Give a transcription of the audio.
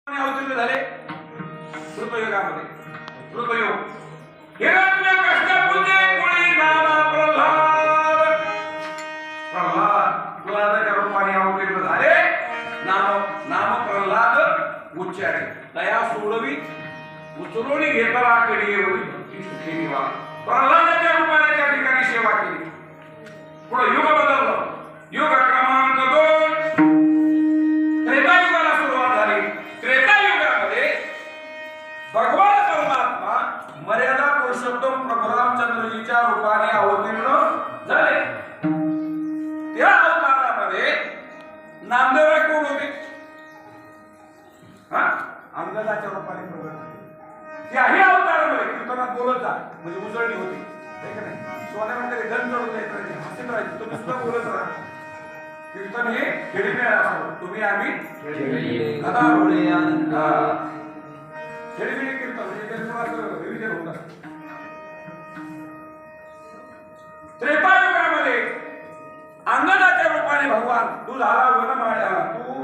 अवतीर्ण झाले कृतयुगामध्ये. कृतयुग हिरण्य कष्टपुंजे कुळी नाम प्रल्हाद. प्रल्हाद प्रल्हादाच्या रूपाने अवतीर्ण झाले. नाम प्रल्हाद उच्चारे दया सोडवी उचलून घेतला कडीयेवरी भक्ती सुखी निवा. प्रल्हादाच्या रूपाने त्या ठिकाणी सेवा केली. पुढे युग बदललं. युग क्रमांक 2 त्रेतायुगाला सुरुवात झाली. त्रेतायुगामध्ये भगवान परमात्मा मर्यादा पुरुषोत्तम प्रभू रामचंद्रजीच्या रूपाने अवतीर्ण झाले. त्या अवतारामध्ये नामदेव कोण होते? अंगदाच्या रूपाने प्रगट झाले. त्याही अवतारामध्ये कीर्तनात बोलत जा म्हणजे उजळणी होती. सोन्यामध्ये धन चढून द्यायचं हसीत राहायचं. तुम्ही सुद्धा बोलत राहा. कीर्तन हे खेळीमेळ असावं. तुम्ही आम्ही गदा रोळे खेळीमेळी कीर्तन म्हणजे त्यांचं रिव्हिजन होतं. त्रेतायुगामध्ये अंगदाच्या रूपाने भगवान तू झाला वनमाळ्या तू